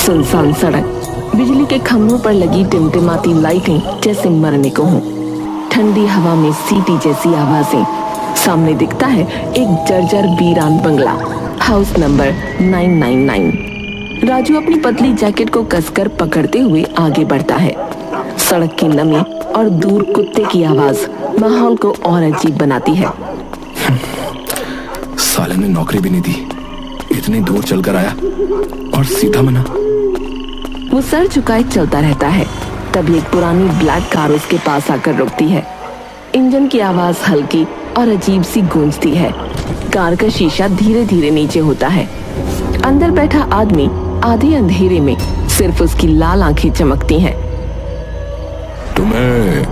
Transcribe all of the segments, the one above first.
सुनसान सड़क, बिजली के खंभों पर लगी टिमटिमाती लाइटें जैसे मरने को हों। ठंडी हवा में सीटी जैसी आवाजें। सामने दिखता है एक जर्जर वीरान बंगला, हाउस नंबर 999। राजू अपनी पतली जैकेट को कसकर पकड़ते हुए आगे बढ़ता है। सड़क की नमी और दूर कुत्ते की आवाज माहौल को और अजीब बनाती है। साले ने नौकरी भी नहीं दी, इतनी दूर चलकर आया और सीधा मना। वो सर झुकाए चलता रहता है। तभी एक पुरानी ब्लैक कार उसके पास आकर रुकती है। इंजन की आवाज हल्की और अजीब सी गूंजती है। कार का शीशा धीरे धीरे नीचे होता है। अंदर बैठा आदमी आधे अंधेरे में सिर्फ उसकी लाल आंखें चमकती हैं। तुम्हें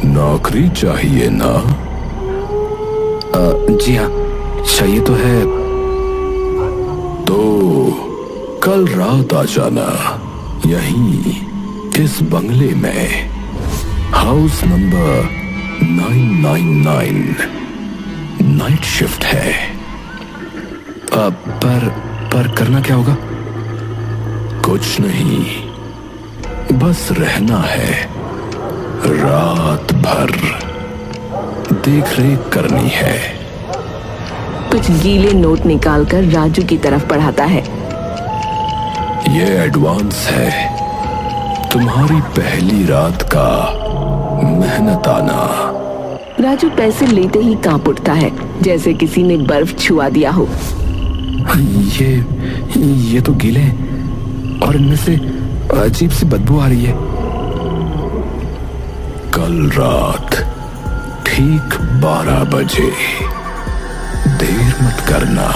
नौकरी चाहिए ना? जी हाँ, चाहिए तो है। तो कल रात आ जाना, यहीं इस बंगले में, हाउस नंबर 999। नाइट शिफ्ट है। पर करना क्या होगा? कुछ नहीं, बस रहना है। रात भर देख रेख करनी है। कुछ गीले नोट निकालकर राजू की तरफ बढ़ाता है। ये एडवांस है, तुम्हारी पहली रात का मेहनताना। राजू पैसे लेते ही कांप उठता है, जैसे किसी ने बर्फ छुआ दिया हो। ये तो गीले हैं और इनमें से अजीब सी बदबू आ रही है। कल रात ठीक 12 बजे, देर मत करना।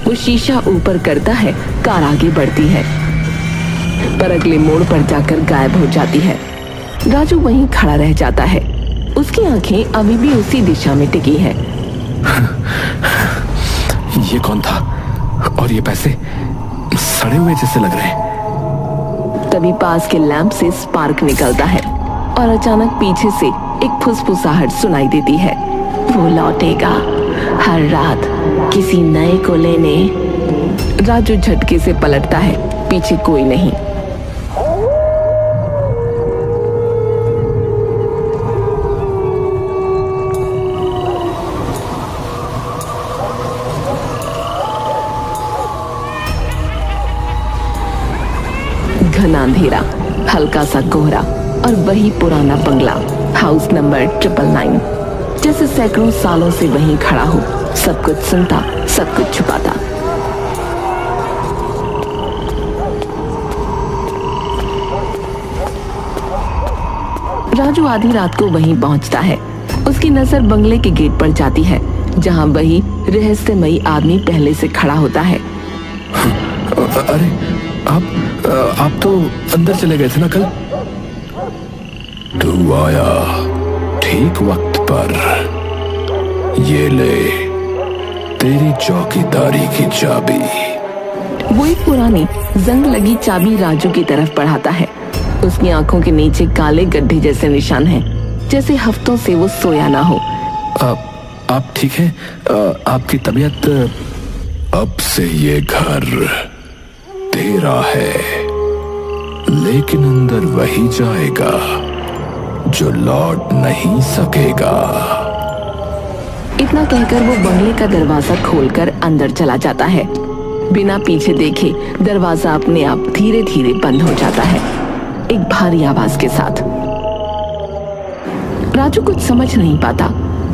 वो शीशा ऊपर करता है। कार आगे बढ़ती है, पर अगले मोड़ पर जाकर गायब हो जाती है। राजू वहीं खड़ा रह जाता है। उसकी आंखें अभी भी उसी दिशा में टिकी है। ये कौन था? और ये पैसे सड़े हुए जैसे लग रहे हैं। तभी पास के लैंप से स्पार्क निकलता है और अचानक पीछे से एक फुसफुसाहट सुनाई देती है। वो लौटेगा हर रात किसी नए को लेने। राजू झटके से पलटता है, पीछे कोई नहीं। घना अंधेरा, हल्का सा कोहरा और वही पुराना बंगला, हाउस नंबर 999। जैसे सैकड़ों सालों से वहीं खड़ा हो, सब कुछ सुनता, सब कुछ छुपाता। राजू आधी रात को वहीं पहुंचता है। उसकी नजर बंगले के गेट पर जाती है, जहां वही रहस्यमयी आदमी पहले से खड़ा होता है। अरे आप तो अंदर चले गए थे ना कल? तू आया ठीक वक्त पर। ये ले तेरी चौकीदारी की चाबी। वो एक पुरानी जंग लगी चाबी राजू की तरफ बढ़ाता है। उसकी आंखों के नीचे काले गड्ढे जैसे निशान हैं, जैसे हफ्तों से वो सोया ना हो। आप ठीक हैं? आपकी तबीयत? अब से ये घर तेरा है, लेकिन अंदर वही जाएगा जो लौट नहीं सकेगा। इतना कहकर वो बंगले का दरवाजा खोलकर अंदर चला जाता है। बिना पीछे देखे दरवाजा अपने आप धीरे धीरे बंद हो जाता है, एक भारी आवाज के साथ। राजू कुछ समझ नहीं पाता,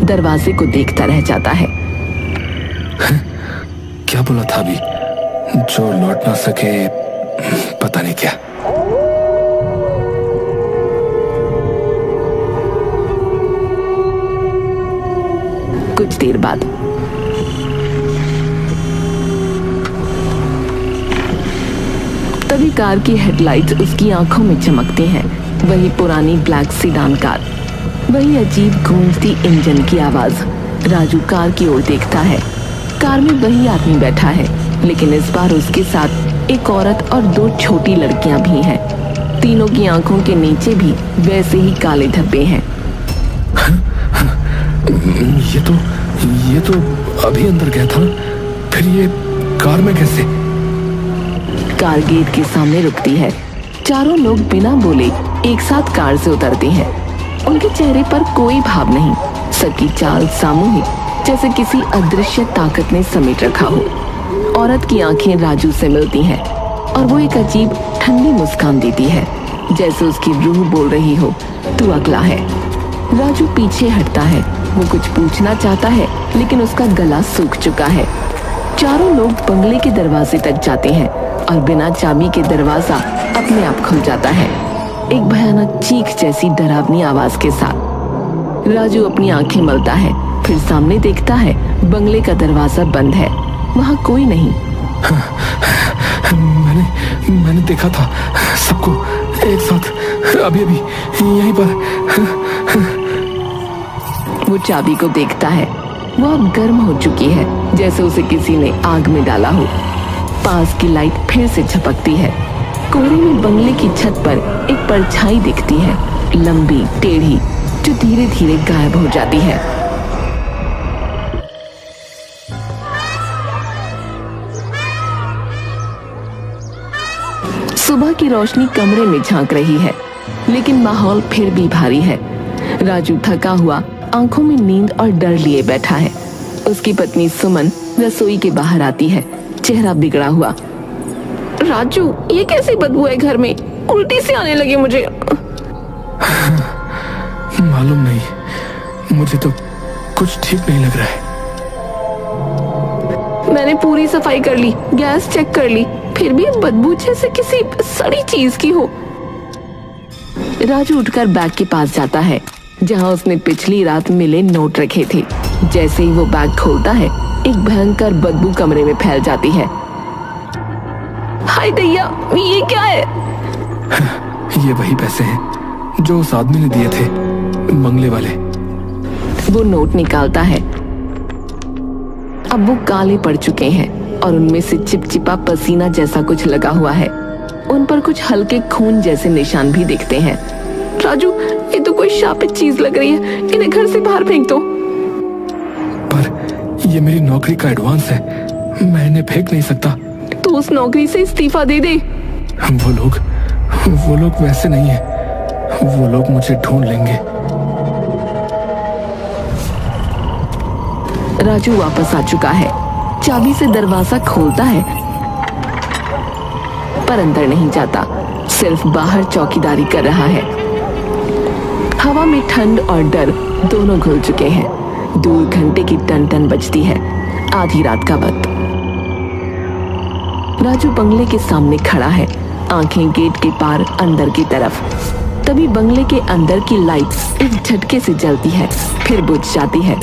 दरवाजे को देखता रह जाता है। क्या बोला था अभी? जो लौट ना सके, पता नहीं क्या। कुछ देर बाद तभी कार की हेडलाइट्स उसकी आंखों में चमकती हैं। वही पुरानी ब्लैक सीडान कार, वही अजीब गूंजती इंजन की आवाज। राजू कार की ओर देखता है। कार में वही आदमी बैठा है, लेकिन इस बार उसके साथ एक औरत और 2 छोटी लड़कियां भी हैं। तीनों की आंखों के नीचे भी वैसे ही काले धब्बे हैं। ये तो अभी अंदर गया था, फिर ये कार में कैसे? कार गेट के सामने रुकती है। चारों लोग बिना बोले एक साथ कार से उतरते हैं। उनके चेहरे पर कोई भाव नहीं, सबकी चाल सामूहिक, जैसे किसी अदृश्य ताकत ने समेट रखा हो। औरत की आंखें राजू से मिलती हैं और वो एक अजीब ठंडी मुस्कान देती है, जैसे उसकी रूह बोल रही हो, तू अगला है। राजू पीछे हटता है। वो कुछ पूछना चाहता है, लेकिन उसका गला सूख चुका है। चारों लोग बंगले के दरवाजे तक जाते हैं और बिना चाबी के दरवाजा अपने आप खुल जाता है, एक भयानक चीख जैसी डरावनी आवाज के साथ। राजू अपनी आंखें मलता है, फिर सामने देखता है बंगले का दरवाजा बंद है, वहाँ कोई नहीं। मैंने देखा था सबको एक साथ अभी यहीं पर। वो चाबी को देखता है। वो अब गर्म हो चुकी है, जैसे उसे किसी ने आग में डाला हो। पास की लाइट फिर से झपकती है। कोहरे में बंगले की छत पर एक परछाई दिखती है, लंबी टेढ़ी, जो धीरे धीरे गायब हो जाती है। सुबह की रोशनी कमरे में झांक रही है, लेकिन माहौल फिर भी भारी है। राजू थका हुआ, आंखों में नींद और डर लिए बैठा है। उसकी पत्नी सुमन रसोई के बाहर आती है, चेहरा बिगड़ा हुआ। राजू, ये कैसी बदबू है घर में? उल्टी सी आने लगी मुझे। मालूम नहीं, मुझे तो कुछ ठीक नहीं लग रहा है। मैंने पूरी सफाई कर ली, गैस चेक कर ली, फिर भी बदबू जैसे किसी सड़ी चीज की हो। राजू उठकर बैग के पास जाता है, जहां उसने पिछली रात मिले नोट रखे थे। जैसे ही वो बैग खोलता है, एक भयंकर बदबू कमरे में फैल जाती है। हाय दैया, ये क्या है? ये वही पैसे हैं जो उस आदमी ने दिए थे, बंगले वाले। वो नोट निकालता है। अब वो काले पड़ चुके हैं और उनमें से चिपचिपा पसीना जैसा कुछ लगा हुआ है। उन पर कुछ हल्के खून जैसे निशान भी दिखते हैं। राजू, ये तो कोई शापित चीज लग रही है, इन्हें घर से बाहर फेंक दो। पर ये मेरी नौकरी का एडवांस है, मैं इन्हें फेंक नहीं सकता। तो उस नौकरी से इस्तीफा दे दे। वो लोग वैसे नहीं है, वो लोग मुझे ढूंढ लेंगे। राजू वापस आ चुका है, चाबी से दरवाजा खोलता है, पर अंदर नहीं जाता, सिर्फ बाहर चौकीदारी कर रहा है। हवा में ठंड और डर दोनों घुल चुके हैं। दूर घंटे की टन टन बजती है, आधी रात का वक्त। राजू बंगले के सामने खड़ा है, आंखें गेट के पार अंदर की तरफ। तभी बंगले के अंदर की लाइट एक झटके से जलती है, फिर बुझ जाती है,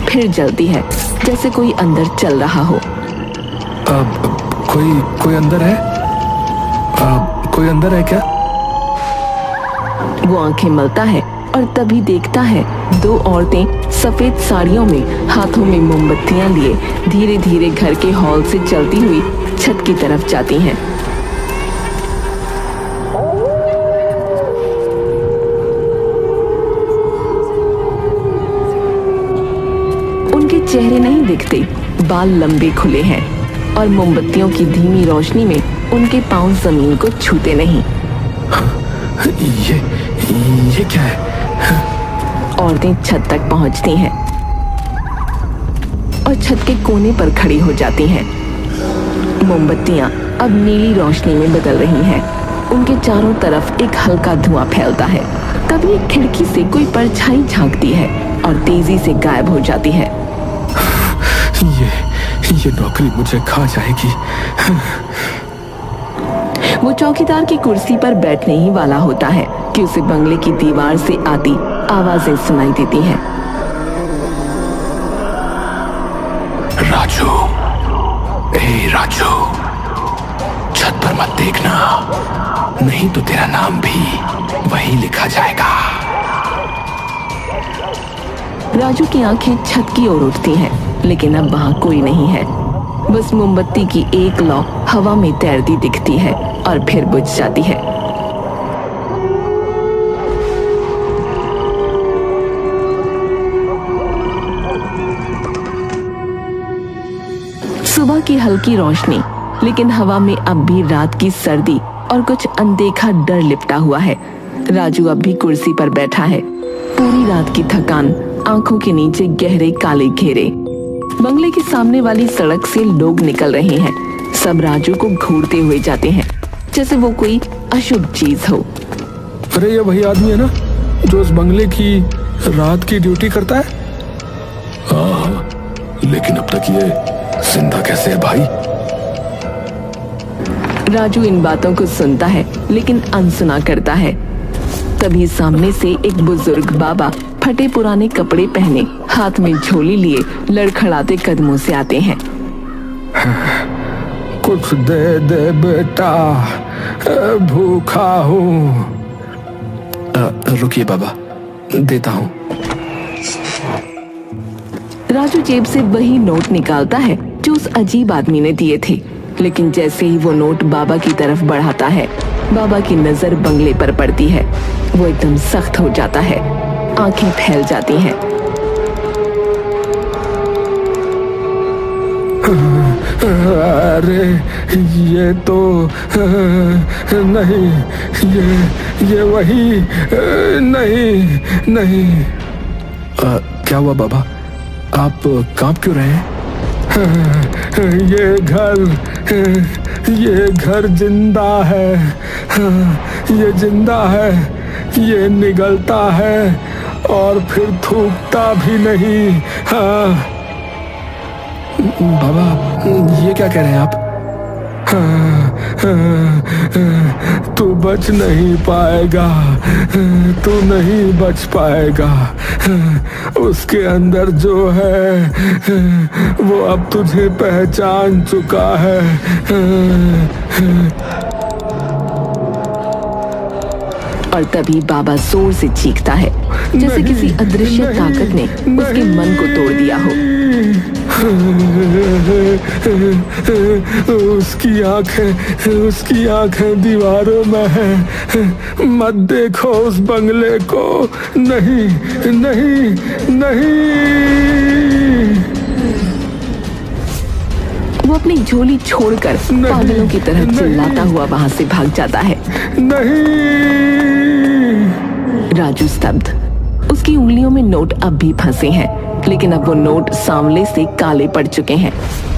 फिर जलती है, जैसे कोई अंदर चल रहा हो। कोई अंदर है? कोई अंदर है क्या? वो आंखें मलता है और तभी देखता है दो औरतें सफेद साड़ियों में, हाथों में मोमबत्तियां लिए धीरे धीरे घर के हॉल से चलती हुई छत की तरफ जाती हैं। उनके चेहरे नहीं दिखते, बाल लंबे खुले हैं और मोमबत्तियों की धीमी रोशनी में उनके पांव जमीन को छूते नहीं। ये क्या है? औरतें छत तक पहुंचती हैं और छत के कोने पर खड़ी हो जाती हैं। मोमबत्तियां अब नीली रोशनी में बदल रही हैं। उनके चारों तरफ एक हल्का धुआं फैलता है। तभी एक खिड़की से कोई परछाई झांकती है और तेजी से गायब हो जाती है। ये नौकरी मुझे खा जाएगी। वो चौकीदार की कुर्सी पर बैठने ही वाला होता है कि उसे बंगले की दीवार से आती आवाजें सुनाई देती हैं। राजू, राजू, छत पर मत देखना, नहीं तो तेरा नाम भी वहीं लिखा जाएगा। राजू की आंखें छत की ओर उठती हैं, लेकिन अब वहां कोई नहीं है। बस मोमबत्ती की एक लौ हवा में तैरती दिखती है और फिर बुझ जाती है। सुबह की हल्की रोशनी लेकिन हवा में अब भी रात की सर्दी और कुछ अनदेखा डर लिपटा हुआ है। राजू अब भी कुर्सी पर बैठा है, पूरी रात की थकान, आंखों के नीचे गहरे काले घेरे। बंगले के सामने वाली सड़क से लोग निकल रहे हैं। सब राजू को घूरते हुए जाते हैं, जैसे वो कोई अशुभ चीज हो। अरे ये वही आदमी है ना जो उस बंगले की रात की ड्यूटी करता है? हाँ, लेकिन अब तक ये जिंदा कैसे है भाई? राजू इन बातों को सुनता है लेकिन अनसुना करता है। तभी सामने से एक बुजुर्ग बाबा फटे पुराने कपड़े पहने, हाथ में झोली लिए, लड़खड़ाते कदमों से आते हैं। कुछ दे दे बेटा, भूखा हूँ। रुकिए बाबा, देता हूँ। राजू जेब से वही नोट निकालता है जो उस अजीब आदमी ने दिए थे, लेकिन जैसे ही वो नोट बाबा की तरफ बढ़ाता है, बाबा की नजर बंगले पर पड़ती है। वो एकदम सख्त हो जाता है, आंखें फैल जाती हैं। अरे ये तो नहीं, ये वही नहीं। क्या हुआ बाबा, आप कांप क्यों रहे हैं? ये घर जिंदा है, ये जिंदा है, ये निगलता है और फिर थूकता भी नहीं। हाँ बाबा, ये क्या कह रहे हैं आप? तू बच नहीं पाएगा, तू नहीं बच पाएगा। उसके अंदर जो है वो अब तुझे पहचान चुका है। और तभी बाबा जोर से चीखता है, जैसे किसी अदृश्य ताकत ने उसके मन को तोड़ दिया हो। उसकी आंखें दीवारों में हैं। मत देखो उस बंगले को। नहीं नहीं नहीं। वो अपनी झोली छोड़कर पागलों की तरह चिल्लाता हुआ वहां से भाग जाता है। नहीं। राजू स्तब्ध। उसकी उंगलियों में नोट अब भी फंसे हैं, लेकिन अब वो नोट सांवले से काले पड़ चुके हैं,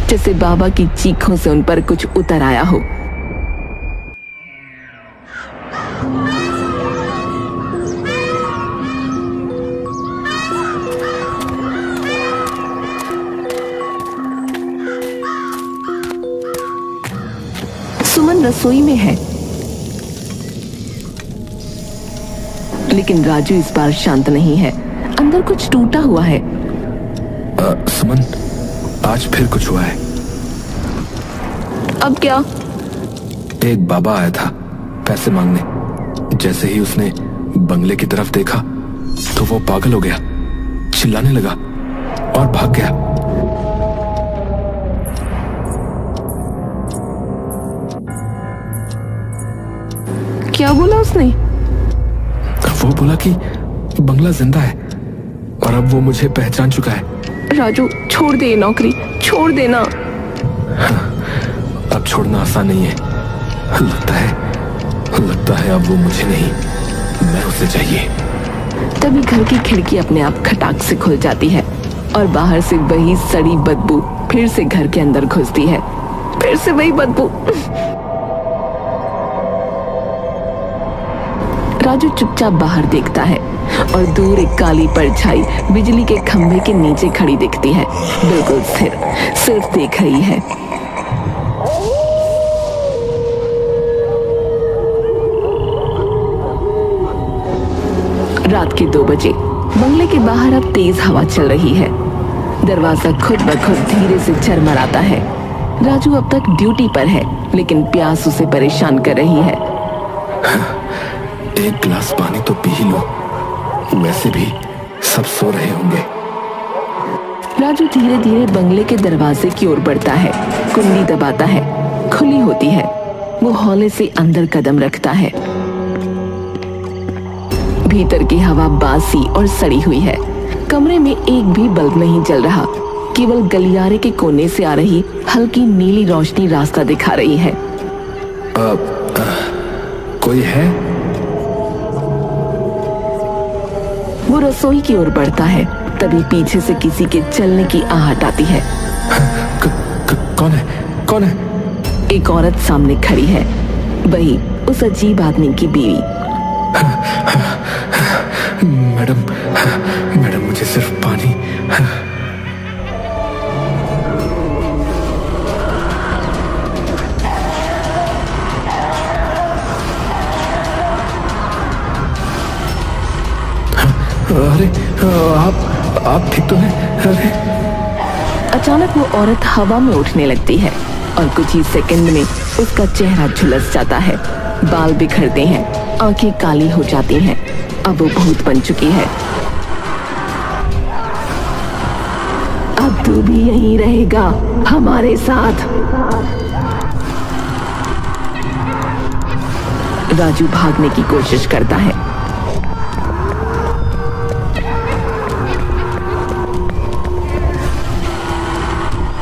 जैसे बाबा की चीखों से उन पर कुछ उतर आया हो। सुमन रसोई में है, लेकिन राजू इस बार शांत नहीं है। अंदर कुछ टूटा हुआ है। सुमन, आज फिर कुछ हुआ है। अब क्या? एक बाबा आया था पैसे मांगने। जैसे ही उसने बंगले की तरफ देखा तो वो पागल हो गया, चिल्लाने लगा और भाग गया। क्या बोला उसने? वो बोला कि बंगला जिंदा है और अब वो मुझे पहचान चुका है। राजू, छोड़ दे ये नौकरी, छोड़ देना। अब छोड़ना आसान नहीं है। लगता है अब वो मुझे नहीं, मैं उसे चाहिए। तभी घर की खिड़की अपने आप खटाक से खुल जाती है और बाहर से वही सड़ी बदबू फिर से घर के अंदर घुसती है। फिर से वही बदबू। राजू चुपचाप बाहर देखता है और दूर एक काली परछाई बिजली के खंभे के नीचे खड़ी दिखती है, बिल्कुल स्थिर, सिर्फ देख रही है। रात के 2 बजे बंगले के बाहर अब तेज हवा चल रही है। दरवाजा खुद ब खुद धीरे से झरमराता है। राजू अब तक ड्यूटी पर है, लेकिन प्यास उसे परेशान कर रही है। एक गिलास पानी तो पी ही लो, वैसे भी सब सो रहे होंगे। राजू धीरे धीरे बंगले के दरवाजे की ओर बढ़ता है, कुंडी दबाता है, खुली होती है। वो हौले से अंदर कदम रखता है। भीतर की हवा बासी और सड़ी हुई है। कमरे में एक भी बल्ब नहीं जल रहा। केवल गलियारे के कोने से आ रही हल्की नीली रोशनी रास्ता दिखा रही है। कोई है? वो रसोई की ओर बढ़ता है, तभी पीछे से किसी के चलने की आहट आती है। कौन है? कौन है? एक औरत सामने खड़ी है, वही उस अजीब आदमी की बीवी। मैडम मुझे सिर्फ पानी। अरे आप ठीक तो हैं? अरे अचानक वो औरत हवा में उठने लगती है और कुछ ही सेकंड में उसका चेहरा झुलस जाता है। बाल बिखरते हैं, आंखें काली हो जाती हैं। अब वो भूत बन चुकी है। अब तू भी यहीं रहेगा हमारे साथ। राजू भागने की कोशिश करता है,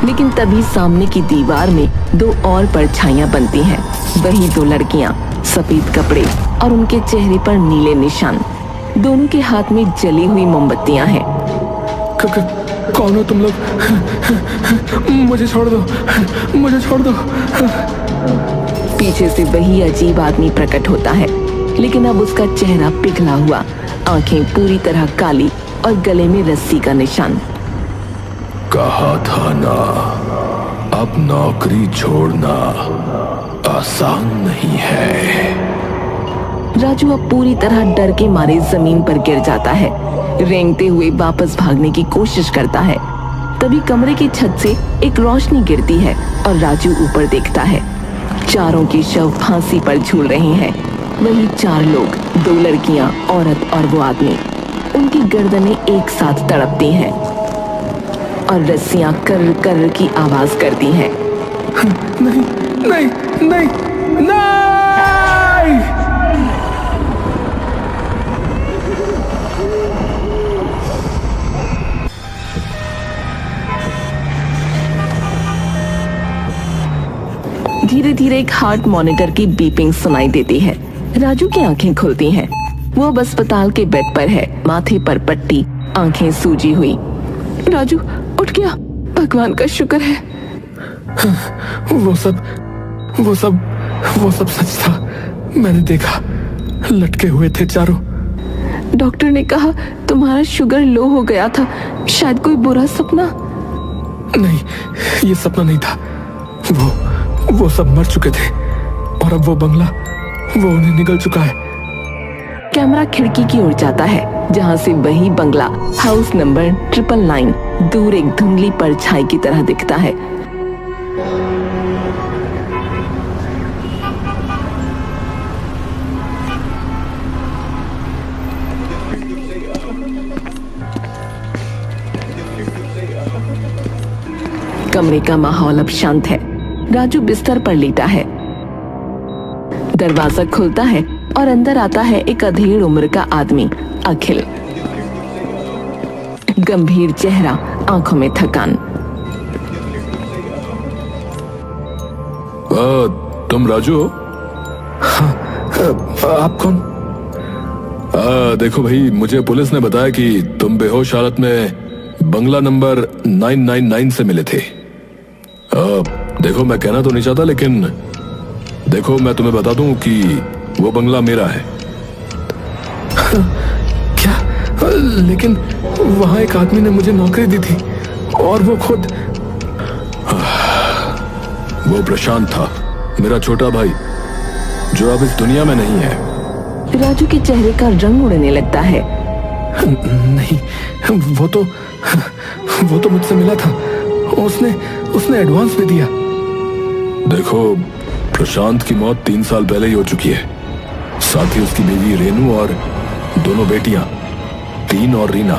लेकिन तभी सामने की दीवार में दो और परछाइयां बनती हैं। वही दो लड़कियां, सफेद कपड़े और उनके चेहरे पर नीले निशान। दोनों के हाथ में जली हुई मोमबत्तियां हैं। कौन हो तुम लोग? मुझे छोड़ दो, मुझे छोड़ दो। पीछे से वही अजीब आदमी प्रकट होता है, लेकिन अब उसका चेहरा पिघला हुआ, आंखें पूरी तरह काली और गले में रस्सी का निशान। कहा था ना, अब नौकरी छोड़ना आसान नहीं है। राजू अब पूरी तरह डर के मारे जमीन पर गिर जाता है। रेंगते हुए वापस भागने की कोशिश करता है। तभी कमरे की छत से एक रोशनी गिरती है और राजू ऊपर देखता है। चारों के शव फांसी पर झूल रहे हैं। वही 4 लोग, 2 लड़कियां, औरत और वो आदमी। उनकी गर्दनें एक साथ तड़पती हैं और रस्सियां कर्र कर्र की आवाज करती हैं। नहीं नहीं नहीं नहीं। धीरे धीरे एक हार्ट मॉनिटर की बीपिंग सुनाई देती है। राजू की आंखें खुलती हैं। वो अब अस्पताल के बेड पर है, माथे पर पट्टी, आंखें सूजी हुई। राजू उठ गया, भगवान का शुक्र है। वो सब सच था। मैंने देखा, लटके हुए थे चारों। डॉक्टर ने कहा तुम्हारा शुगर लो हो गया था, शायद कोई बुरा सपना। नहीं, ये सपना नहीं था। वो सब मर चुके थे और अब वो बंगला, वो उन्हें निगल चुका है। कैमरा खिड़की की ओर जाता है, जहां से वही बंगला हाउस नंबर 999 दूर एक धुंधली परछाई की तरह दिखता है। कमरे का माहौल अब शांत है। राजू बिस्तर पर लेटा है। दरवाजा खुलता है और अंदर आता है एक अधेड़ उम्र का आदमी, अखिल। गंभीर चेहरा, आंखों में थकान। तुम राजू हो? हाँ, आप कौन? देखो भाई, मुझे पुलिस ने बताया कि तुम बेहोश हालत में बंगला नंबर 999 से मिले थे। देखो, मैं कहना तो नहीं चाहता, लेकिन देखो, मैं तुम्हें बता दूं कि वो बंगला मेरा है। क्या? लेकिन वहां एक आदमी ने मुझे नौकरी दी थी और वो खुद। वो प्रशांत था, मेरा छोटा भाई, जो अब इस दुनिया में नहीं है। राजू के चेहरे का रंग उड़ने लगता है। नहीं, वो तो मुझसे मिला था। उसने एडवांस भी दिया। देखो, प्रशांत की मौत 3 साल पहले ही हो चुकी है। साथ ही उसकी बीवी रेनू और दोनों बेटियां, 3 और रीना।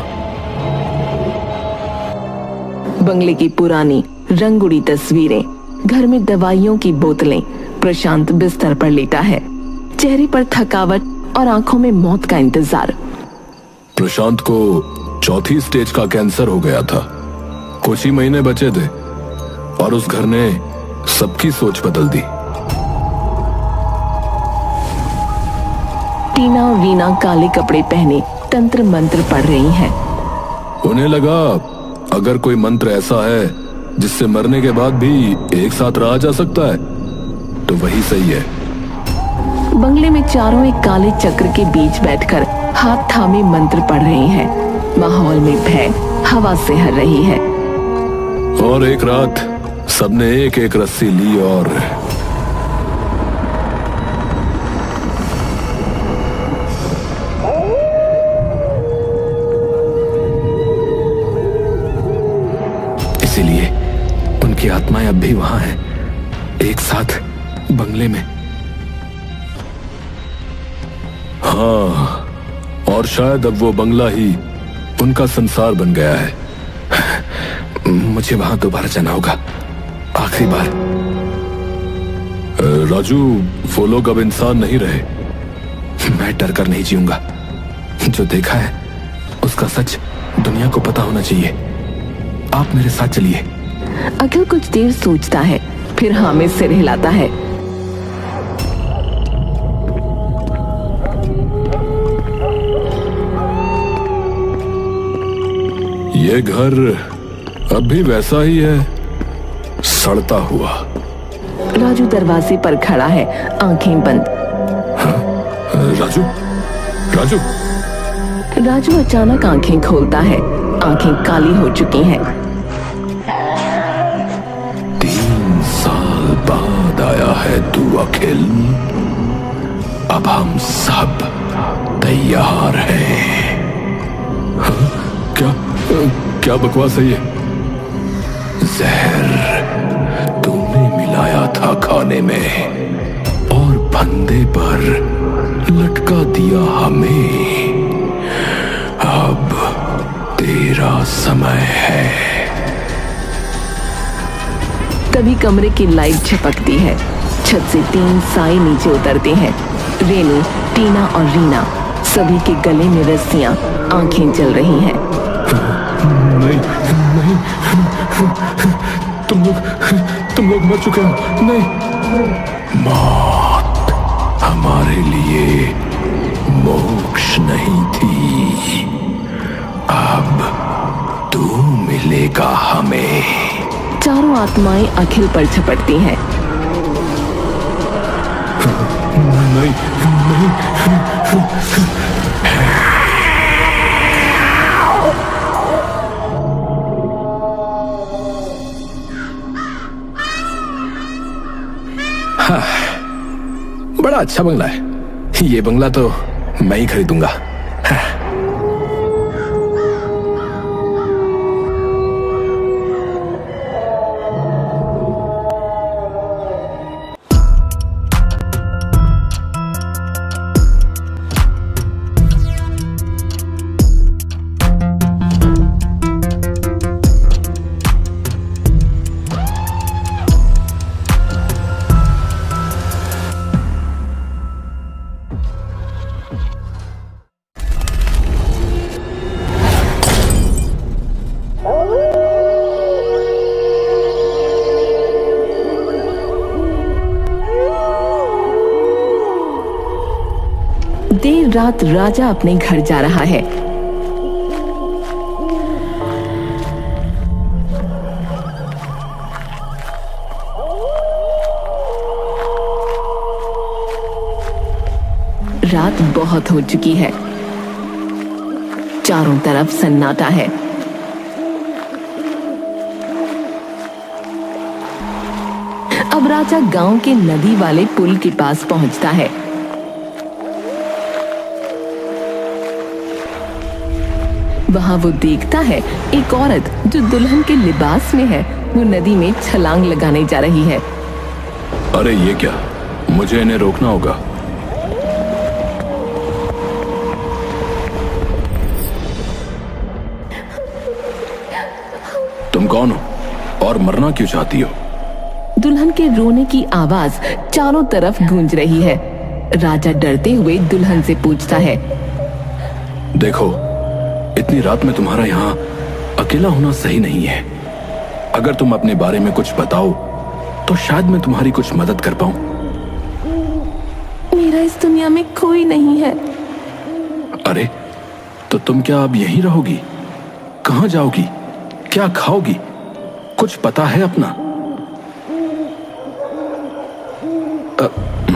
बंगले की पुरानी रंग उड़ी तस्वीरें, घर में दवाइयों की बोतलें। प्रशांत बिस्तर पर लेटा है, चेहरे पर थकावट और आंखों में मौत का इंतजार। प्रशांत को 4थी स्टेज का कैंसर हो गया था कुछ ही महीने बचे थे और उस घर ने सबकी सोच बदल दी। टीना और रीना काले कपड़े पहने तंत्र मंत्र पढ़ रही हैं। उन्हें लगा अगर कोई मंत्र ऐसा है जिससे मरने के बाद भी एक साथ रहा जा सकता है तो वही सही है। बंगले में चारों एक काले चक्र के बीच बैठकर हाथ थामे मंत्र पढ़ रही हैं। माहौल में भय हवा से हर रही है। और एक रात सबने एक एक रस्सी ली और इसीलिए उनकी आत्माएं अब भी वहां हैं, एक साथ बंगले में। हाँ, और शायद अब वो बंगला ही उनका संसार बन गया है। मुझे वहां दोबारा जाना होगा, आखिरी बार। राजू, वो लोग अब इंसान नहीं रहे। मैं डर कर नहीं जीऊंगा। जो देखा है उसका सच दुनिया को पता होना चाहिए। आप मेरे साथ चलिए। अखिल कुछ देर सोचता है, फिर हाँ में सिर हिलाता है। ये घर अब भी वैसा ही है, सड़ता हुआ। राजू दरवाजे पर खड़ा है, आंखें बंद। राजू, राजू। राजू अचानक आंखें खोलता है, आंखें काली हो चुकी हैं। 3 साल बाद आया है तू अखिल। अब हम सब तैयार हैं। हाँ? क्या बकवास है ये? जहर तूने मिलाया था खाने में और फंदे पर लटका दिया हमें। अब तेरा समय है। तभी कमरे की लाइट झपकती है। छत से 3 साई नीचे उतरते हैं। रेनू, टीना और रीना, सभी के गले में रस्सियां, आंखें जल रही हैं। नहीं, नहीं, तुम लोग मर चुके हो। नहीं, मौत हमारे लिए मोक्ष नहीं थी। अब तू मिलेगा हमें। चारों आत्माएं अखिल पर झपटती हैं। नहीं, नहीं। हाँ, बड़ा अच्छा बंगला है। ये बंगला तो मैं ही खरीदूंगा। हाँ। देर रात राजा अपने घर जा रहा है। रात बहुत हो चुकी है। चारों तरफ सन्नाटा है। अब राजा गांव के नदी वाले पुल के पास पहुंचता है। वहां वो देखता है एक औरत जो दुल्हन के लिबास में है, वो नदी में छलांग लगाने जा रही है। अरे ये क्या? मुझे इन्हें रोकना होगा। तुम कौन हो और मरना क्यों चाहती हो? दुल्हन के रोने की आवाज चारों तरफ गूंज रही है। राजा डरते हुए दुल्हन से पूछता है, देखो, इतनी रात में तुम्हारा यहाँ अकेला होना सही नहीं है। अगर तुम अपने बारे में कुछ बताओ तो शायद मैं तुम्हारी कुछ मदद कर पाऊं। मेरा इस दुनिया में कोई नहीं है। अरे, तो तुम क्या अब यहीं रहोगी? कहां जाओगी? क्या खाओगी? कुछ पता है अपना?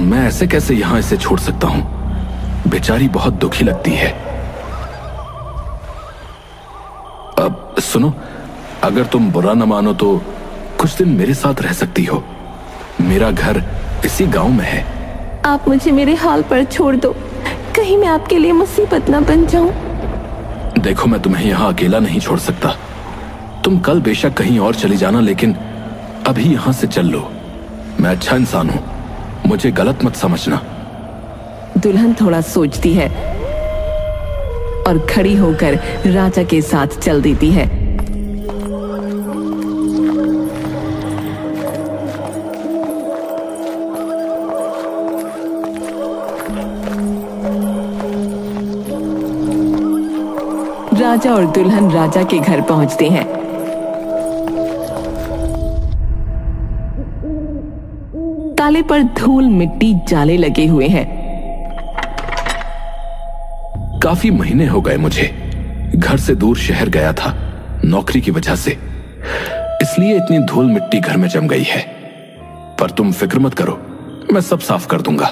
मैं ऐसे कैसे यहां इसे छोड़ सकता हूं? बेचारी बहुत दुखी लगती है। अब सुनो, अगर तुम बुरा न मानो तो कुछ दिन मेरे साथ रह सकती हो। मेरा घर इसी गांव में है। आप मुझे मेरे हाल पर छोड़ दो, कहीं मैं आपके लिए मुसीबत न बन जाऊं। देखो, मैं तुम्हें यहां अकेला नहीं छोड़ सकता। तुम कल बेशक कहीं और चली जाना, लेकिन अभी यहां से चल लो। मैं अच्छा इंसान हूं, मुझे गलत मत समझना। दुल्हन थोड़ा सोचती है और खड़ी होकर राजा के साथ चल देती है। राजा और दुल्हन राजा के घर पहुंचते हैं। ताले पर धूल मिट्टी जाले लगे हुए हैं। काफी महीने हो गए मुझे घर से दूर शहर गया था, नौकरी की वजह से, इसलिए इतनी धूल मिट्टी घर में जम गई है। पर तुम फिक्र मत करो, मैं सब साफ कर दूंगा।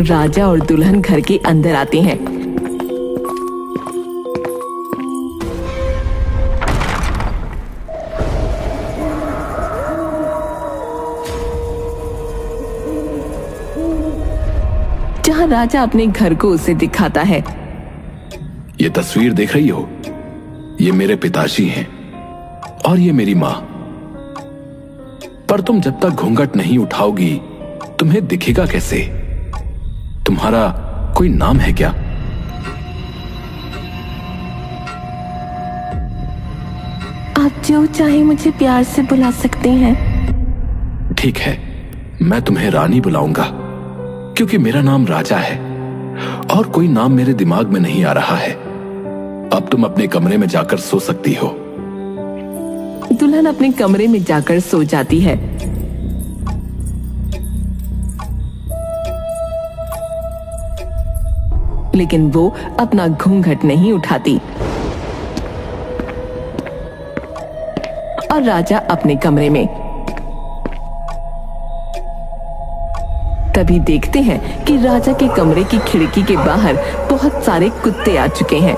राजा और दुल्हन घर के अंदर आते हैं। जहां राजा अपने घर को उसे दिखाता है। ये तस्वीर देख रही हो? ये मेरे पिताजी हैं और ये मेरी मां। पर तुम जब तक घूंघट नहीं उठाओगी तुम्हें दिखेगा कैसे? तुम्हारा कोई नाम है क्या? आप जो चाहे मुझे प्यार से बुला सकते हैं। ठीक है, मैं तुम्हें रानी बुलाऊंगा, क्योंकि मेरा नाम राजा है और कोई नाम मेरे दिमाग में नहीं आ रहा है। अब तुम अपने कमरे में जाकर सो सकती हो। दुल्हन अपने कमरे में जाकर सो जाती है। लेकिन वो अपना घूंघट नहीं उठाती और राजा अपने कमरे में। तभी देखते हैं कि राजा के कमरे की खिड़की के बाहर बहुत सारे कुत्ते आ चुके हैं।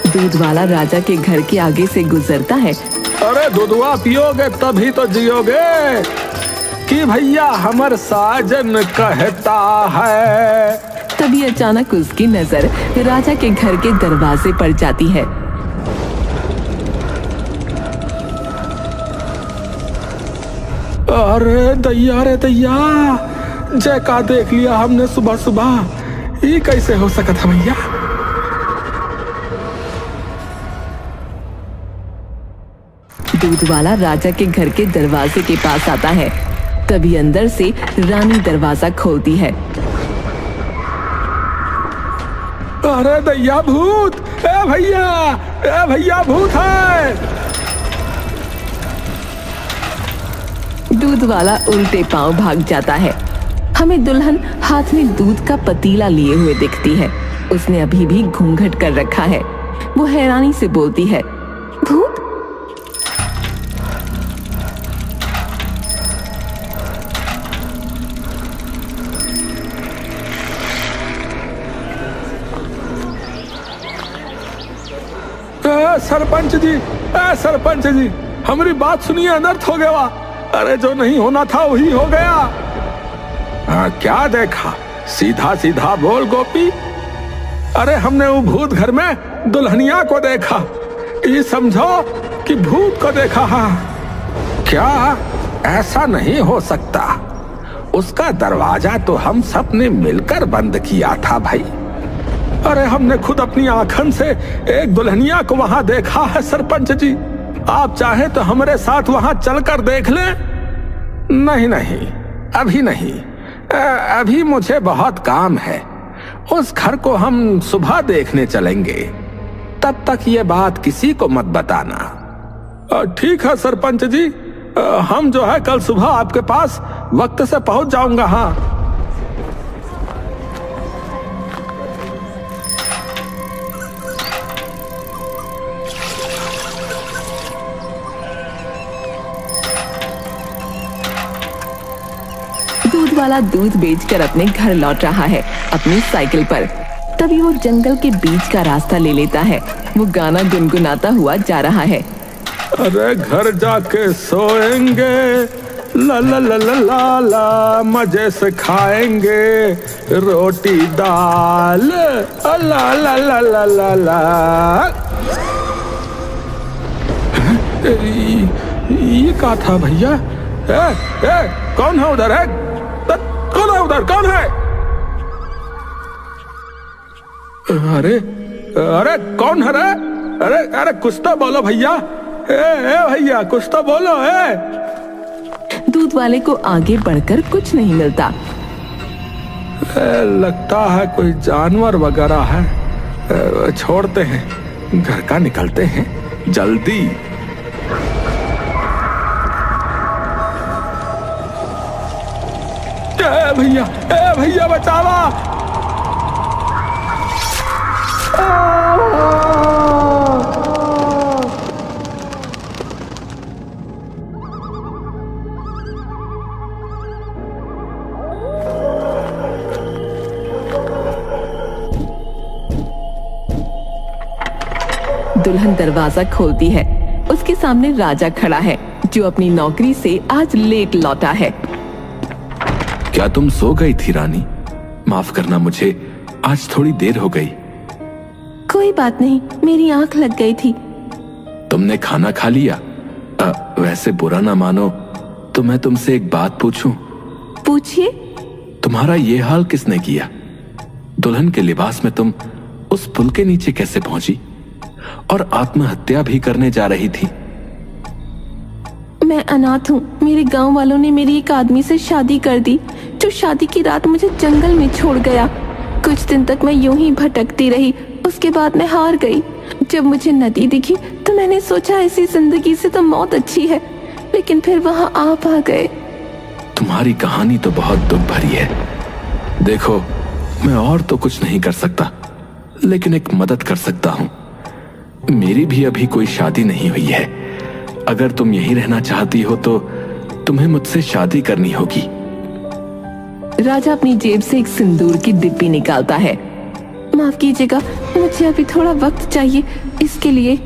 दूध वाला राजा के घर के आगे से गुजरता है। अरे दूधवा पियोगे तभी तो जियोगे, कि भैया हमर साजन कहता है। तभी अचानक उसकी नजर राजा के घर के दरवाजे पर जाती है। अरे दैया रे दैया, जैका देख लिया हमने सुबह सुबह। ये कैसे हो सका था भैया? दूध वाला राजा के घर के दरवाजे के पास आता है। तभी अंदर से रानी दरवाजा खोलती है। अरे दैया भूत! ए भैया भूत है! दूध वाला उल्टे पांव भाग जाता है। हमें दुल्हन हाथ में दूध का पतीला लिए हुए दिखती है। उसने अभी भी घूंघट कर रखा है। वो हैरानी से बोलती है, भूत? सरपंच जी, हमारी बात सुनिए, अनर्थ हो गया। अरे जो नहीं होना था वही हो गया। क्या देखा? सीधा सीधा बोल गोपी। अरे हमने वो भूत घर में दुल्हनिया को देखा। ये समझो कि भूत को देखा। हाँ, क्या ऐसा नहीं हो सकता? उसका दरवाजा तो हम सब ने मिलकर बंद किया था भाई। अरे हमने खुद अपनी आंखन से एक दुल्हनिया को वहां देखा है सरपंच जी। आप चाहे तो हमारे साथ वहां चलकर देख लें। नहीं नहीं, अभी नहीं, अभी मुझे बहुत काम है। उस घर को हम सुबह देखने चलेंगे, तब तक ये बात किसी को मत बताना। ठीक है सरपंच जी, हम जो है कल सुबह आपके पास वक्त से पहुंच जाऊंगा। हाँ, दूध वाला दूध बेचकर अपने घर लौट रहा है अपनी साइकिल पर। तभी वो जंगल के बीच का रास्ता ले लेता है। वो गाना गुनगुनाता हुआ जा रहा है। अरे घर जाके सोएंगे, ला ला ला ला ला ला, मजे से खाएंगे रोटी दाल, ला ला ला ला ला ला। ये क्या था भैया? कौन है उधर? है कौन है उधर? कौन है? अरे अरे कौन है रे? अरे अरे कुछ तो बोलो भैया। भैया कुछ तो बोलो। दूध वाले को आगे बढ़कर कुछ नहीं मिलता। लगता है कोई जानवर वगैरह है। छोड़ते हैं, घर का निकलते हैं जल्दी। भैया भैया बचावा। दुल्हन दरवाजा खोलती है। उसके सामने राजा खड़ा है जो अपनी नौकरी से आज लेट लौटा है। क्या तुम सो गई थी रानी? माफ करना, मुझे आज थोड़ी देर हो गई। कोई बात नहीं, मेरी आंख लग गई थी। तुमने खाना खा लिया? वैसे बुरा ना मानो तो मैं तुमसे एक बात पूछूं? पूछिए। तुम्हारा ये हाल किसने किया? दुल्हन के लिबास में तुम उस पुल के नीचे कैसे पहुंची और आत्महत्या भी करने जा रही थी? मैं अनाथ हूँ। मेरे गांव वालों ने मेरी एक आदमी से शादी कर दी जो शादी की रात मुझे जंगल में छोड़ गया। कुछ दिन तक मैं यूं ही भटकती रही। उसके बाद मैं हार गई। जब मुझे नदी दिखी तो मैंने सोचा ऐसी जिंदगी से तो मौत अच्छी है, लेकिन फिर वहां आप आ गए। तुम्हारी कहानी तो बहुत दुख भरी है। देखो, मैं और तो कुछ नहीं कर सकता, लेकिन एक मदद कर सकता हूँ। मेरी भी अभी कोई शादी नहीं हुई है। अगर तुम यहीं रहना चाहती हो तो तुम्हें मुझसे शादी करनी होगी। राजा अपनी जेब से एक सिंदूर की डिब्बी निकालता है। माफ कीजिएगा, मुझे अभी थोड़ा वक्त चाहिए इसके लिए।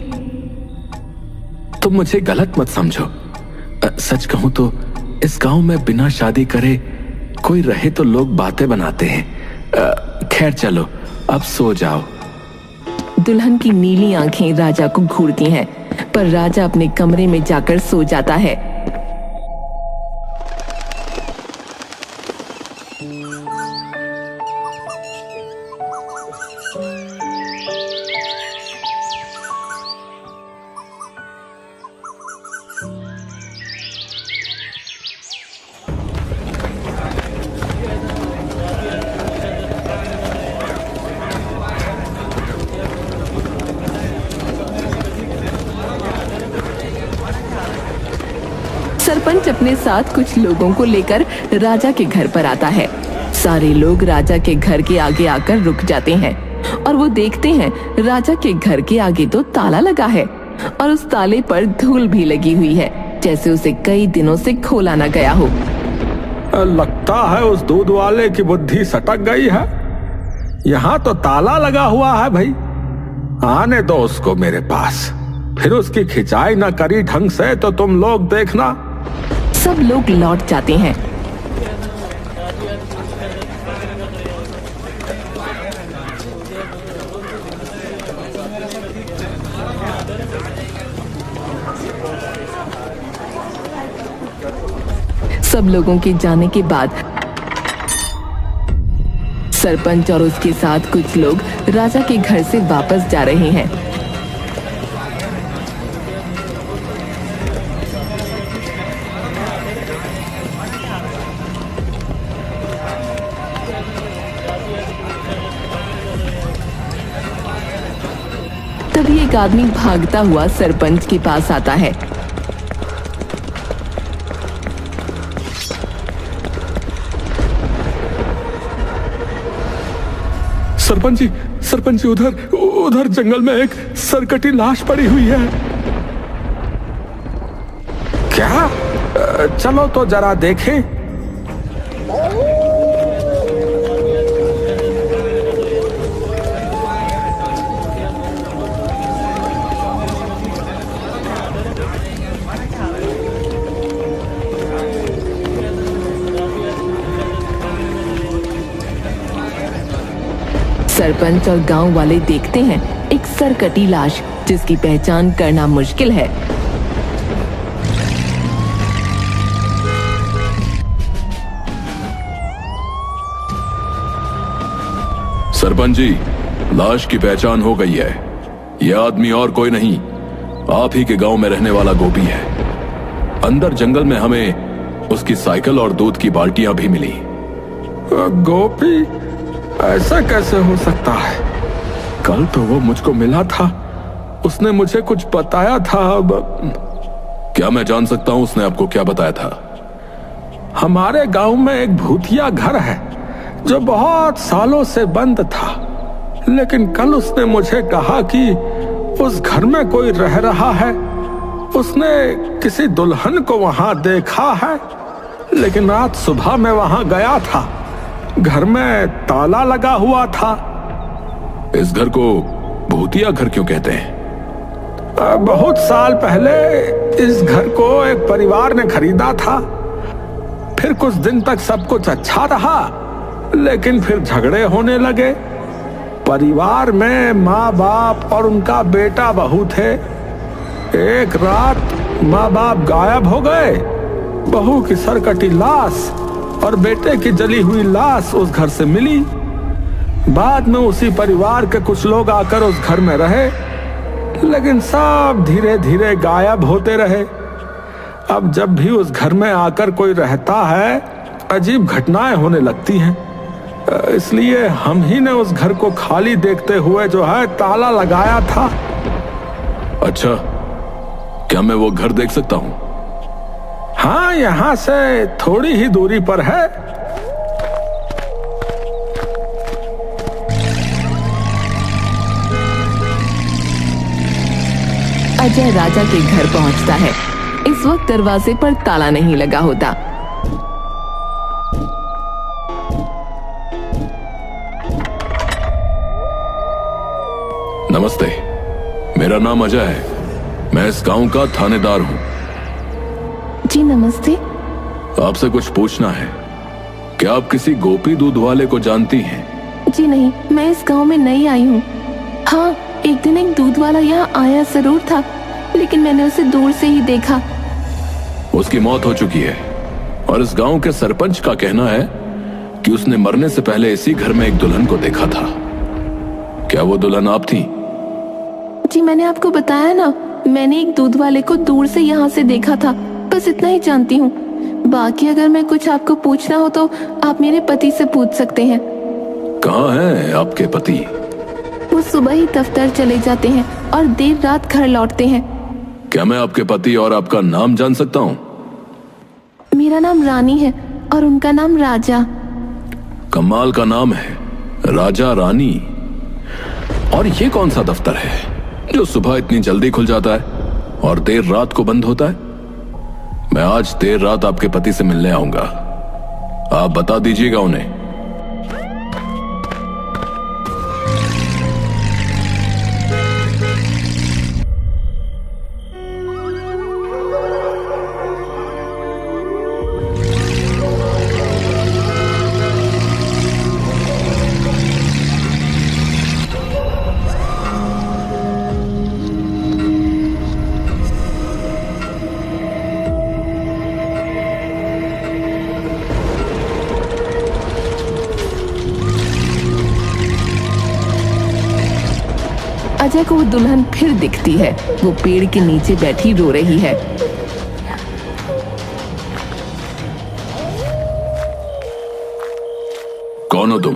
तुम मुझे गलत मत समझो। सच कहूं तो इस गांव में बिना शादी करे कोई रहे तो लोग बातें बनाते हैं। खैर चलो, अब सो जाओ। दुल्हन की नीली आंखें राजा को घूरती हैं, पर राजा अपने कमरे में जाकर सो जाता है। सरपंच अपने साथ कुछ लोगों को लेकर राजा के घर पर आता है। सारे लोग राजा के घर के आगे आकर रुक जाते हैं और वो देखते हैं राजा के घर के आगे तो ताला लगा है और उस ताले पर धूल भी लगी हुई है, जैसे उसे कई दिनों से खोला न गया हो। लगता है उस दूध वाले की बुद्धि सटक गई है। यहाँ तो ताला लगा हुआ है भाई। आने दो उसको मेरे पास, फिर उसकी खिंचाई न करी ढंग से तो तुम लोग देखना। सब लोग लौट जाते हैं। सब लोगों के जाने के बाद सरपंच और उसके साथ कुछ लोग राजा के घर से वापस जा रहे हैं। तभी एक आदमी भागता हुआ सरपंच के पास आता है। सरपंच जी उधर जंगल में एक सरकटी लाश पड़ी हुई है। क्या? चलो तो जरा देखें। सरपंच और गांव वाले देखते हैं एक सरकटी लाश जिसकी पहचान करना मुश्किल है। सरपंच जी, लाश की पहचान हो गई है। यह आदमी और कोई नहीं, आप ही के गांव में रहने वाला गोपी है। अंदर जंगल में हमें उसकी साइकिल और दूध की बाल्टियां भी मिली। गोपी? ऐसा कैसे हो सकता है? कल तो वो मुझको मिला था, उसने मुझे कुछ बताया था। क्या मैं जान सकता हूं उसने आपको क्या बताया था? हमारे गांव में एक भूतिया घर है जो बहुत सालों से बंद था, लेकिन कल उसने मुझे कहा कि उस घर में कोई रह रहा है। उसने किसी दुल्हन को वहां देखा है, लेकिन आज सुबह मैं वहां गया था, घर में ताला लगा हुआ था। इस घर को भूतिया घर क्यों कहते हैं? बहुत साल पहले इस घर को एक परिवार ने खरीदा था। फिर कुछ दिन तक सब कुछ अच्छा रहा, लेकिन फिर झगड़े होने लगे। परिवार में माँ बाप और उनका बेटा बहू थे। एक रात माँ बाप गायब हो गए। बहू की सरकटी लाश और बेटे की जली हुई लाश उस घर से मिली। बाद में उसी परिवार के कुछ लोग आकर उस घर में रहे, लेकिन सब धीरे धीरे गायब होते रहे। अब जब भी उस घर में आकर कोई रहता है, अजीब घटनाएं होने लगती हैं। इसलिए हम ही ने उस घर को खाली देखते हुए जो है ताला लगाया था। अच्छा, क्या मैं वो घर देख सकता हूँ? हाँ, यहाँ से थोड़ी ही दूरी पर है। अजय राजा के घर पहुंचता है। इस वक्त दरवाजे पर ताला नहीं लगा होता। नमस्ते, मेरा नाम अजय है। मैं इस गांव का थानेदार हूँ। जी नमस्ते। आपसे कुछ पूछना है। क्या आप किसी गोपी दूध वाले को जानती हैं? जी नहीं, मैं इस गांव में नई आई हूँ। हाँ, एक दिन एक दूध वाला यहाँ आया जरूर था, लेकिन मैंने उसे दूर से ही देखा। उसकी मौत हो चुकी है और इस गांव के सरपंच का कहना है कि उसने मरने से पहले इसी घर में एक दुल्हन को देखा था। क्या वो दुल्हन आप थी? जी मैंने आपको बताया ना, मैंने एक दूध वाले को दूर से यहाँ से देखा था। बस इतना ही जानती हूँ। बाकी अगर मैं कुछ आपको पूछना हो तो आप मेरे पति से पूछ सकते हैं। कहाँ हैं आपके पति? वो सुबह ही दफ्तर चले जाते हैं और देर रात घर लौटते हैं। क्या मैं आपके पति और आपका नाम जान सकता हूँ? मेरा नाम रानी है और उनका नाम राजा। कमाल का नाम है, राजा रानी। और ये कौन सा दफ्तर है जो सुबह इतनी जल्दी खुल जाता है और देर रात को बंद होता है? मैं आज देर रात आपके पति से मिलने आऊंगा। आप बता दीजिएगा उन्हें। राजा को वो दुल्हन फिर दिखती है। वो पेड़ के नीचे बैठी रो रही है। कौन हो तुम?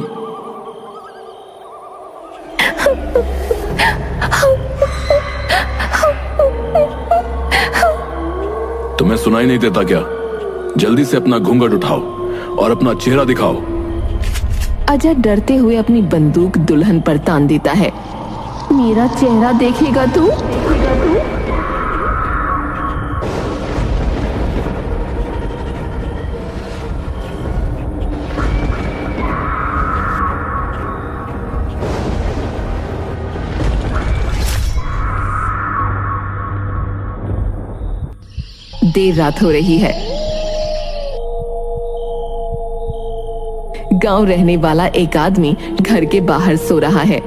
तुम्हें सुनाई नहीं देता क्या? जल्दी से अपना घूंघट उठाओ और अपना चेहरा दिखाओ। अजय डरते हुए अपनी बंदूक दुल्हन पर तान देता है। मेरा चेहरा देखेगा तू? देर रात हो रही है। गांव रहने वाला एक आदमी घर के बाहर सो रहा है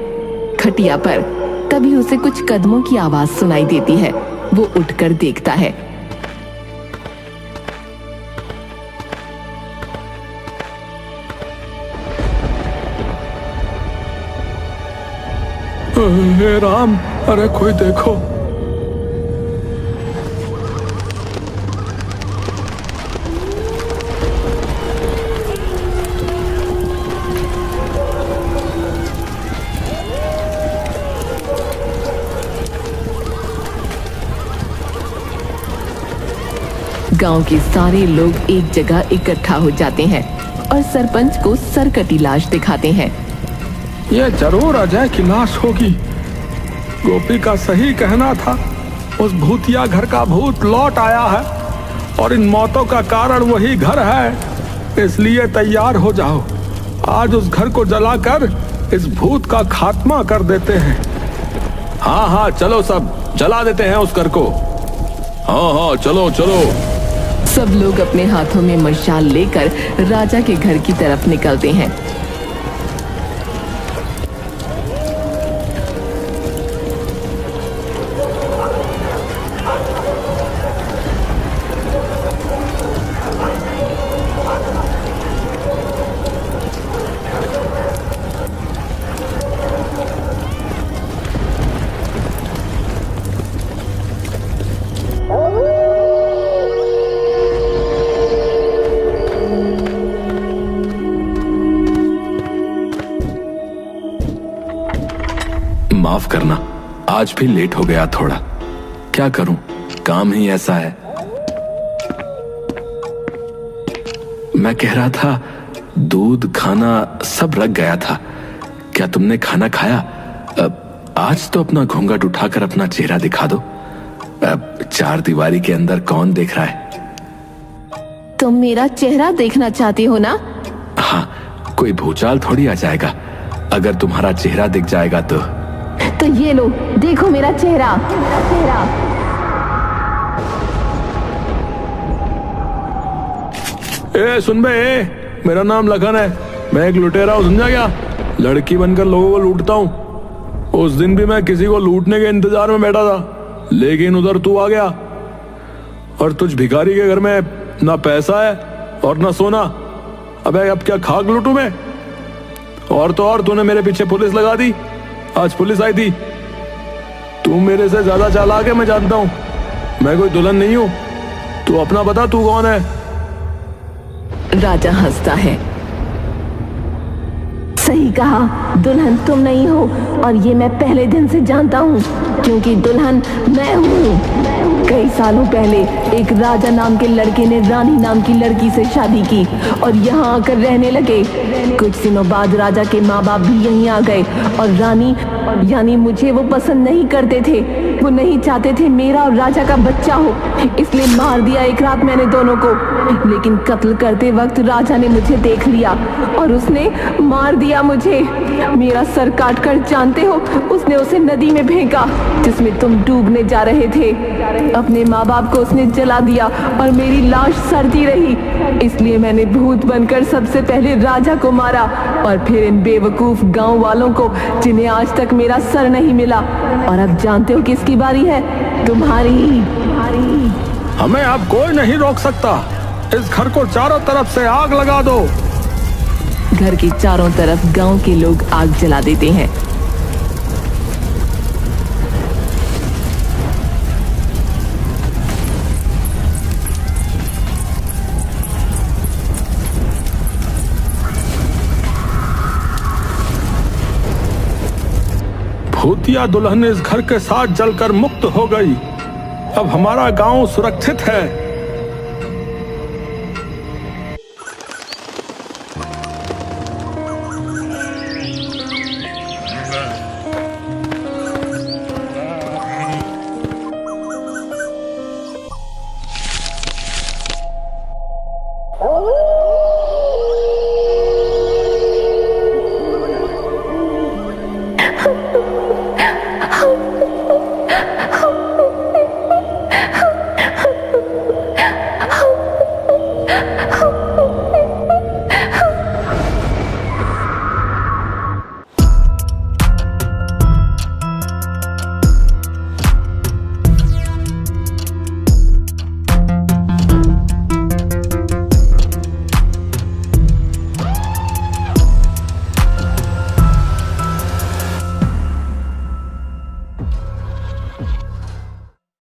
खटिया पर। तभी उसे कुछ कदमों की आवाज सुनाई देती है। वो उठकर देखता है। हे राम, अरे कोई देखो। गांव के सारे लोग एक जगह इकट्ठा हो जाते हैं और सरपंच को सरकटी लाश दिखाते हैं। ये जरूर अजय की लाश होगी। गोपी का सही कहना था, उस भूतिया घर का भूत लौट आया है और इन मौतों का कारण वही घर है। इसलिए तैयार हो जाओ, आज उस घर को जलाकर इस भूत का खात्मा कर देते हैं। हाँ हाँ चलो, सब जला देते हैं उस घर को। हाँ हाँ चलो चलो। सब लोग अपने हाथों में मशाल लेकर राजा के घर की तरफ निकलते हैं। माफ करना, आज भी लेट हो गया थोड़ा। क्या करूं, काम ही ऐसा है। मैं कह रहा था, दूध खाना सब रख गया था। क्या तुमने खाना खाया? आज तो अपना घूंघट उठाकर अपना चेहरा दिखा दो। चार दीवारी के अंदर कौन देख रहा है? तुम मेरा चेहरा देखना चाहते हो ना? हाँ, कोई भूचाल थोड़ी आ जाएगा अगर तुम्हारा चेहरा दिख जाएगा तो ये लो, देखो मेरा चेहरा। ए सुन बे, मेरा नाम लखन है। मैं एक लुटेरा हूँ, समझा क्या? लड़की बनकर लोगों को लूटता हूँ। उस दिन भी मैं किसी को लूटने के इंतजार में बैठा था, लेकिन उधर तू आ गया और तुझ भिखारी के घर में ना पैसा है और ना सोना। अबे अब क्या खाक लूटू मैं? और तो और तूने मेरे पीछे पुलिस लगा दी। आज पुलिस आई थी। तू मेरे से ज्यादा चालाक है, मैं जानता हूँ। मैं कोई दुल्हन नहीं हूँ। तू अपना बता, तू कौन है? राजा हंसता है। सही कहा, दुल्हन तुम नहीं हो और ये मैं पहले दिन से जानता हूँ, क्योंकि दुल्हन मैं हूँ। कई सालों पहले एक राजा नाम के लड़के ने रानी नाम की लड़की से शादी की और यहाँ आकर रहने लगे। कुछ दिनों बाद राजा के माँ बाप भी यहीं आ गए और रानी यानी मुझे वो पसंद नहीं करते थे। वो नहीं चाहते थे मेरा और राजा का बच्चा हो, इसलिए मार दिया एक रात मैंने दोनों को। लेकिन कत्ल करते वक्त राजा ने मुझे देख लिया और उसने मार दिया मुझे। मेरा सर काटकर, जानते हो, उसने उसे नदी में फेंका जिसमें तुम डूबने जा रहे थे। अपने माँ बाप को उसने जला दिया और मेरी लाश सड़ती रही। इसलिए मैंने भूत बनकर सबसे पहले राजा को मारा और फिर इन बेवकूफ गांव वालों को, जिन्हें आज तक मेरा सर नहीं मिला। और अब जानते हो किसकी बारी है? तुम्हारी। हमें अब कोई नहीं रोक सकता। इस घर को चारों तरफ से आग लगा दो। घर के चारों तरफ गांव के लोग आग जला देते हैं। भूतिया दुल्हन इस घर के साथ जलकर मुक्त हो गई। अब हमारा गांव सुरक्षित है। Oh